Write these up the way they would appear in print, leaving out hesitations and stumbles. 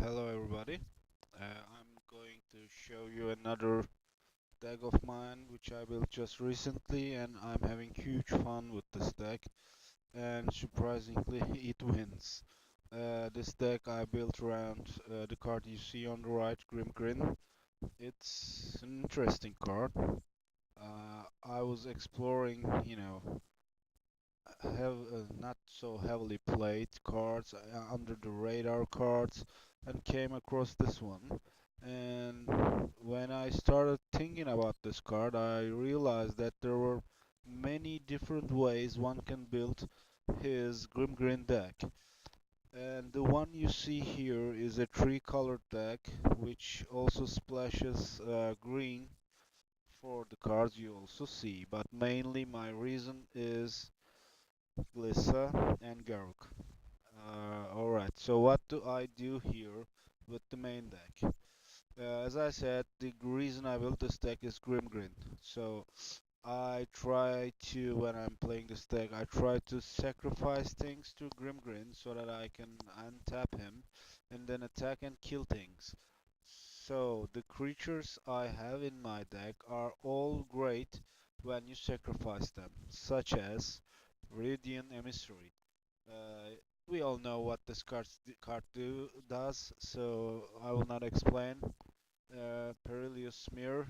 Hello everybody. I'm going to show you another deck of mine which I built just recently, and I'm having huge fun with this deck, and surprisingly it wins. This deck I built around the card you see on the right, Grimgrin. It's an interesting card. I was exploring, not so heavily played cards, under the radar cards, and came across this one. And when I started thinking about this card, I realized that there were many different ways one can build his Grimgrin deck. And the one you see here is a three-colored deck, which also splashes green for the cards you also see. But mainly my reason is Glissa and Garuk. Alright, so what do I do here with the main deck? As I said, the reason I built this deck is Grimgrin. So I try to, when I'm playing this deck, I try to sacrifice things to Grimgrin so that I can untap him and then attack and kill things. So the creatures I have in my deck are all great when you sacrifice them, such as Viridian Emissary. Uh, we all know what this does, so I will not explain. Perilous Smear.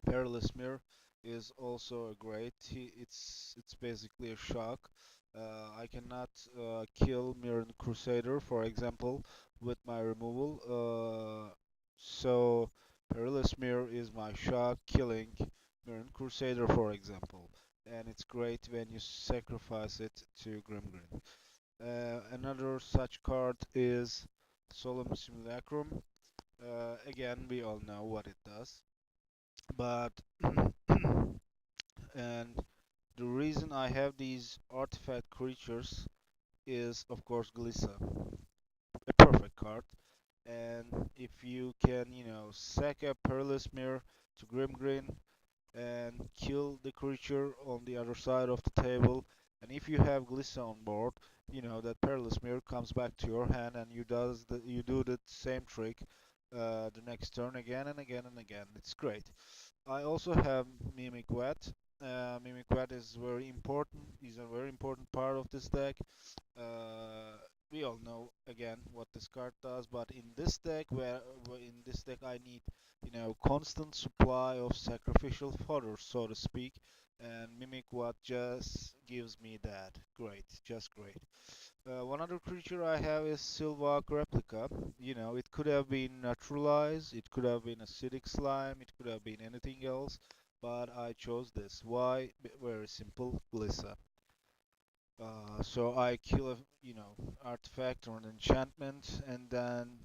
Perilous Smear is also a great. It's basically a shock. I cannot kill Mirren Crusader, for example, with my removal. So Perilous Smear is my shock, killing Mirren Crusader, for example, and it's great when you sacrifice it to Grimgrin. Another such card is Solemn Simulacrum. Again, we all know what it does, but and the reason I have these artifact creatures is, of course, Glissa, a perfect card. And if you can, sack a Perilous Mirror to Grimgrin and kill the creature on the other side of the table. And if you have Glissa on board, that Perilous Mirror comes back to your hand, and you do the same trick the next turn again and again and again. It's great. I also have Mimic Wet. Mimic Wet is very important. Is a very important part of this deck. We all know again what this card does, but in this deck, where in this deck I need, constant supply of sacrificial fodder, so to speak, and Mimic what just gives me that. Great, just great. One other creature I have is Silvak Replica. It could have been naturalized, it could have been acidic slime, it could have been anything else, but I chose this. Why? Very simple, Glissa. So I kill a, artifact or an enchantment, and then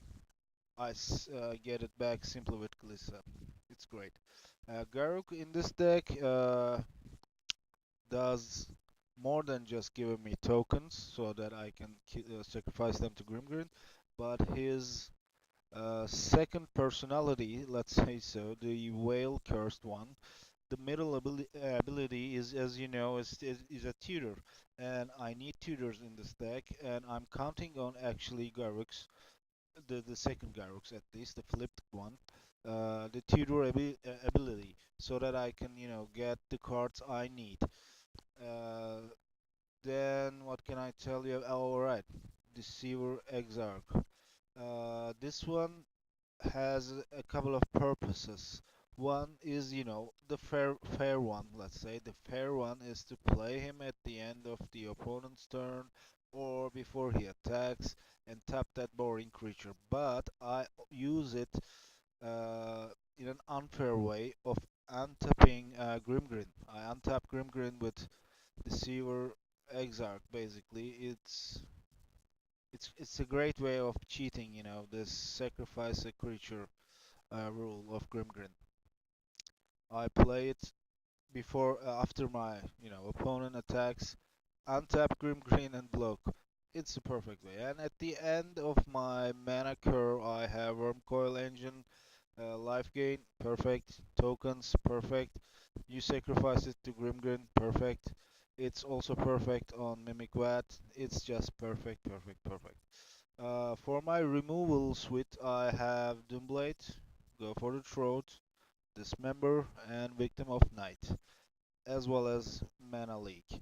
get it back simply with Glissa. It's great. Garuk in this deck does more than just giving me tokens so that I can sacrifice them to Grimgrin, but his second personality, let's say so, the Whale Cursed one, the middle ability is, as you know, is a tutor, and I need tutors in this deck, and I'm counting on actually Garruk's, the second Garruk's at least, the flipped one, the tutor ability, so that I can, get the cards I need. Uh, then what can I tell you? Oh, alright, Deceiver Exarch. This one has a couple of purposes. One is, the fair one, let's say. The fair one is to play him at the end of the opponent's turn or before he attacks and tap that boring creature. But I use it uh, in an unfair way of untapping Grimgrin. I untap Grimgrin with Deceiver Exarch, basically. It's a great way of cheating, this sacrifice a creature rule of Grimgrin. I play it after my, opponent attacks, untap Grimgrin and block. It's a perfect way. And at the end of my mana curve, I have Wormcoil Engine, life gain, perfect. Tokens, perfect. You sacrifice it to Grimgrin, perfect. It's also perfect on Mimic Wat. It's just perfect, perfect, perfect. For my removal suite, I have Doomblade, Go for the Throat, Dismember, and Victim of Night, as well as Mana Leak.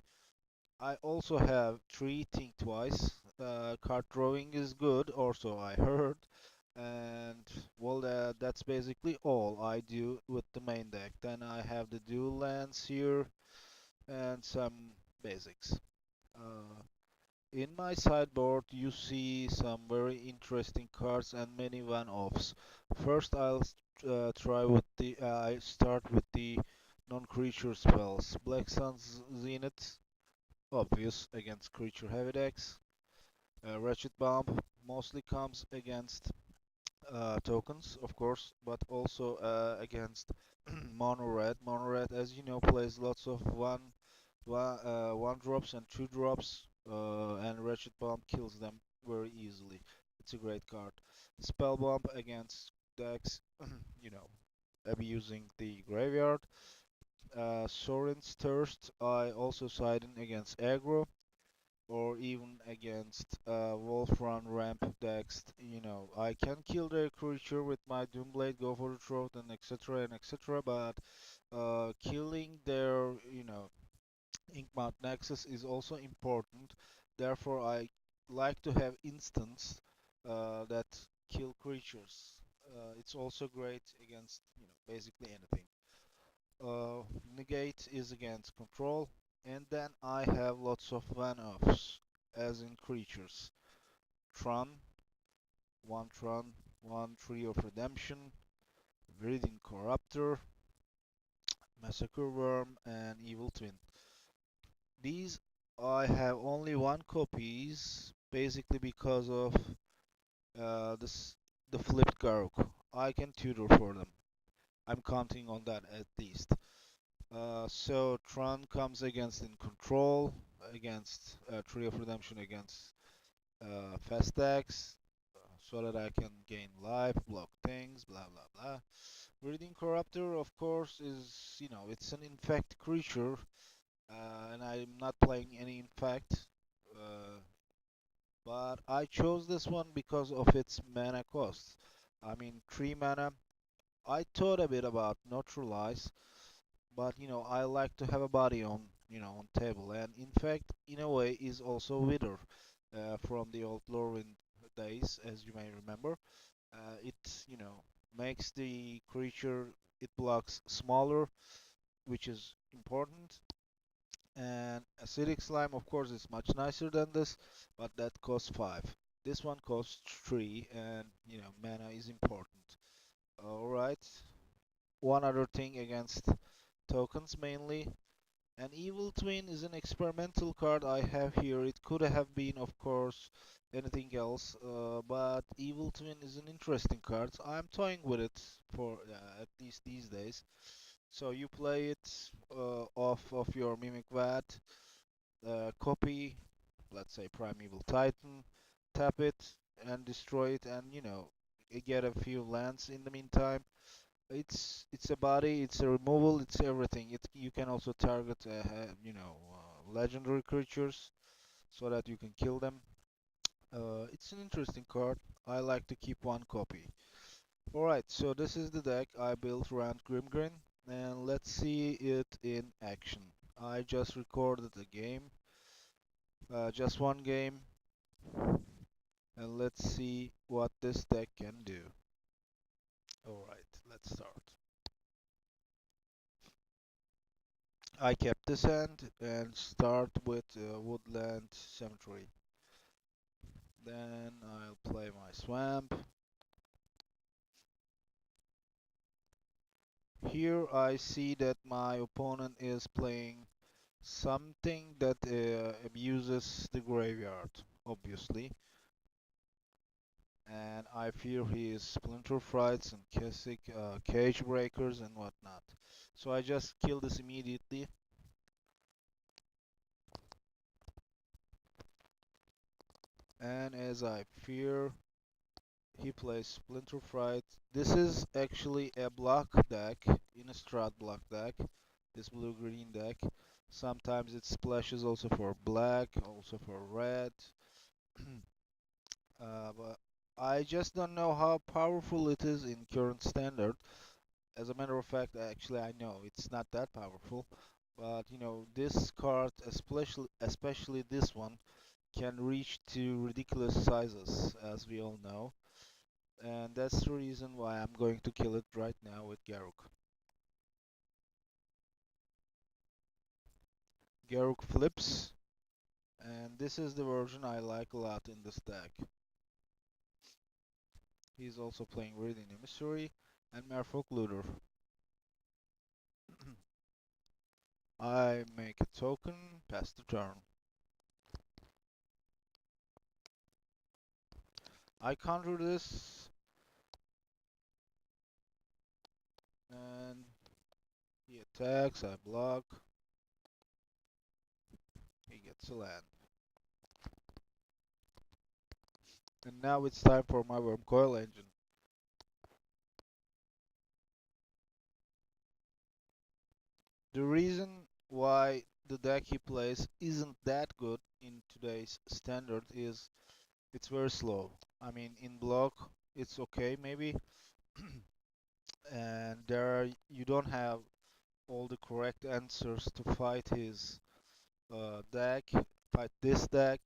I also have 3 Think Twice. Card drawing is good, or so I heard. And well, that's basically all I do with the main deck. Then I have the dual lands here and some basics. Uh, in my sideboard, you see some very interesting cards and many one-offs. First, I start with the non-creature spells. Black Sun's Zenith, obvious against creature heavy decks. Wretched Bomb mostly comes against tokens, of course, but also against mono red. Mono red, as you know, plays lots of one drops and two drops, and Wretched Bomb kills them very easily. It's a great card. Spell Bomb against decks, you know, abusing the graveyard. Sorin's Thirst, I also side in against aggro or even against Wolf Run ramp decks. You know, I can kill their creature with my Doomblade, go for the throat, and etc. But killing their, Inkmount Nexus is also important. Therefore, I like to have instants that kill creatures. It's also great against, basically anything. Negate is against control, and then I have lots of one-offs, as in creatures. Tron, one Tron, one Tree of Redemption, Viridian Corruptor, Massacre Worm, and Evil Twin. These I have only one copies, basically because of this the flipped Garuk. I can tutor for them. I'm counting on that at least. So Tron comes against in control, against Tree of Redemption, against Festax, so that I can gain life, block things, blah blah blah. Breeding Corruptor, of course, is, it's an infect creature, and I'm not playing any infect. Uh, but I chose this one because of its mana cost. I mean, 3 mana. I thought a bit about neutralize, but I like to have a body on table, and in fact, in a way, is also Wither from the old Lorwyn days, as you may remember. It makes the creature it blocks smaller, which is important. And acidic slime, of course, is much nicer than this, but that costs 5. This one costs 3, and mana is important. All right. One other thing against tokens mainly. An Evil Twin is an experimental card I have here. It could have been, of course, anything else, but Evil Twin is an interesting card. I'm toying with it for at least these days. So you play it off of your Mimic Vat, copy, let's say Primeval Titan, tap it and destroy it, and you get a few lands in the meantime. It's a body, it's a removal, it's everything. You can also target legendary creatures so that you can kill them. It's an interesting card. I like to keep one copy. Alright, so this is the deck I built around Grimgrin, and let's see it in action. I just recorded a game, just one game, and let's see what this deck can do. Alright, let's start. I kept this hand and start with Woodland Cemetery. Then I'll play my Swamp. Here I see that my opponent is playing something that abuses the graveyard, obviously. And I fear he is Splinter Frights and Cage Breakers and whatnot. So I just kill this immediately. And as I fear, he plays Splinter Fright. This is actually a block deck, Innistrad block deck, this blue-green deck. Sometimes it splashes also for black, also for red. But I just don't know how powerful it is in current standard. As a matter of fact, actually, I know it's not that powerful. But this card, especially this one, can reach to ridiculous sizes, as we all know. And that's the reason why I'm going to kill it right now with Garuk. Garuk flips, and this is the version I like a lot in this deck. He's also playing Radiant Emissary and Merfolk Looter. I make a token, pass the turn. I counter this, and he attacks, I block, he gets a land. And now it's time for my Worm Coil Engine. The reason why the deck he plays isn't that good in today's standard is it's very slow. I mean, in block it's okay maybe, and you don't have all the correct answers to fight his deck, fight this deck.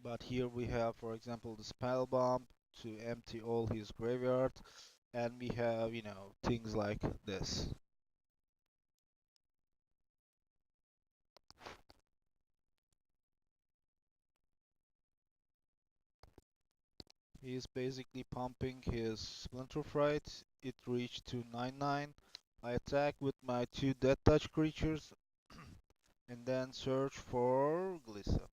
But here we have, for example, the spell bomb to empty all his graveyard, and we have, things like this. He's basically pumping his Splinter Fright. It reached to 9/9. I attack with my two Death Touch creatures and then search for Glissa.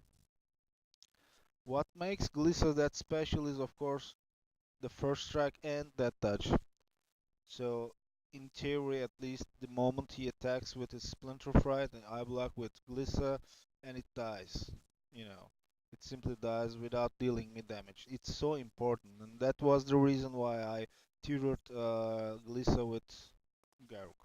What makes Glissa that special is, of course, the first strike and Death Touch. So, in theory, at least, the moment he attacks with his Splinter Fright, and I block with Glissa, and it dies. You know, it simply dies without dealing me damage. It's so important, and that was the reason why I tutored Glissa with Garuk.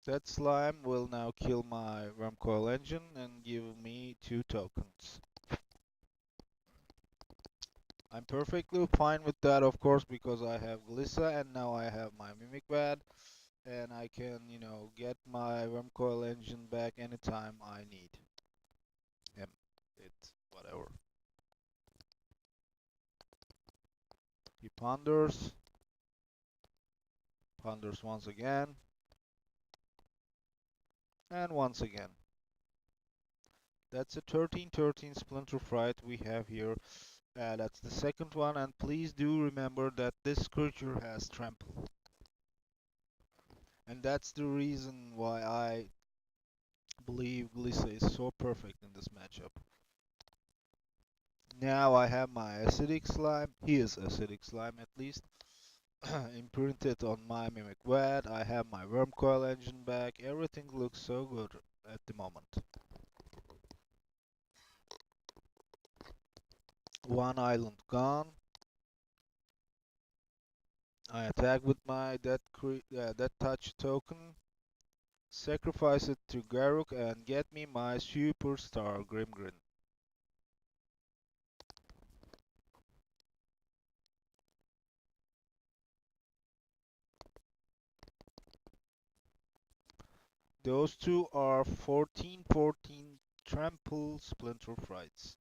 That slime will now kill my Wormcoil engine and give me 2 tokens. I'm perfectly fine with that, of course, because I have Glissa and now I have my Mimic Bad, and I can, get my Wormcoil engine back anytime I need him. It, whatever. He ponders once again, and once again. That's a 13/13 Splinter Fright we have here. That's the second one, and please do remember that this creature has trample. And that's the reason why I believe Glissa is so perfect in this matchup. Now I have my acidic slime, his acidic slime at least, imprinted on my Mimic Wet. I have my Worm Coil engine back. Everything looks so good at the moment. One island gone. I attack with my Death Touch token, sacrifice it to Garuk, and get me my superstar Grimgrin. Those two are 14/14 trample Splinter Frights.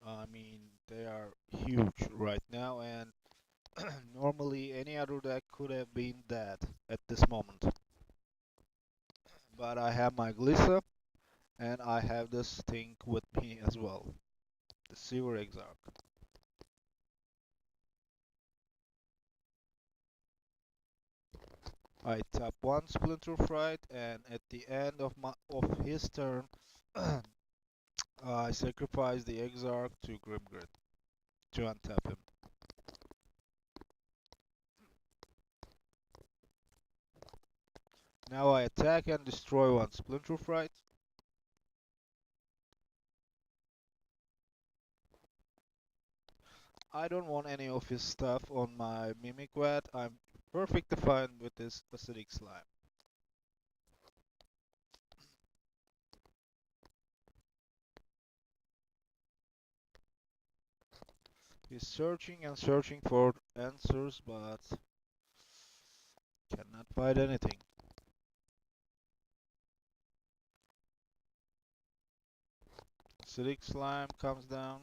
I mean, they are huge right now, and normally any other deck could have been dead at this moment. But I have my Glissa, and I have this thing with me as well, the Silver Exarch. I tap one Splinter Fright, and at the end of his turn, I sacrifice the Exarch to Grimgrin to untap him. Now I attack and destroy one Splinter Fright. I don't want any of his stuff on my Mimic Rat. I'm perfectly fine with this acidic slime. He's searching and searching for answers, but cannot find anything. Acidic slime comes down.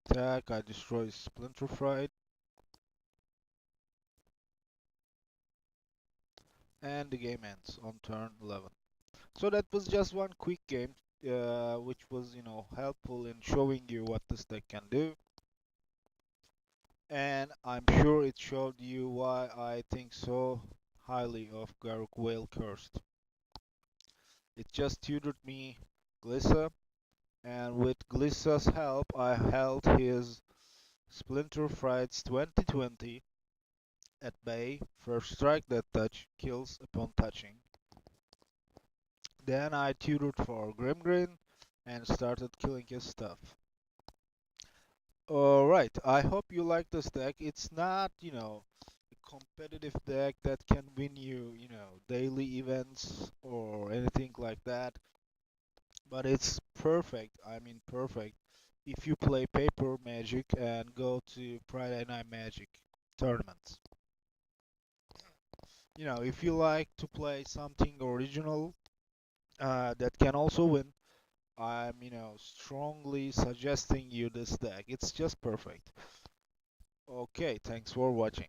Attack, I destroy Splinter Fright, and the game ends on turn 11. So that was just one quick game, which was, helpful in showing you what this deck can do. And I'm sure it showed you why I think so highly of Garuk Whale Cursed. It just tutored me Glissa, and with Glissa's help, I held his Splinter Frights 2020 at bay. First strike that touch kills upon touching. Then I tutored for Grimgrin and started killing his stuff. Alright, I hope you like this deck. It's not, a competitive deck that can win you, daily events or anything like that. But it's perfect, I mean perfect, if you play paper Magic and go to Friday Night Magic tournaments. If you like to play something original that can also win, I'm, strongly suggesting you this deck. It's just perfect. Okay, thanks for watching.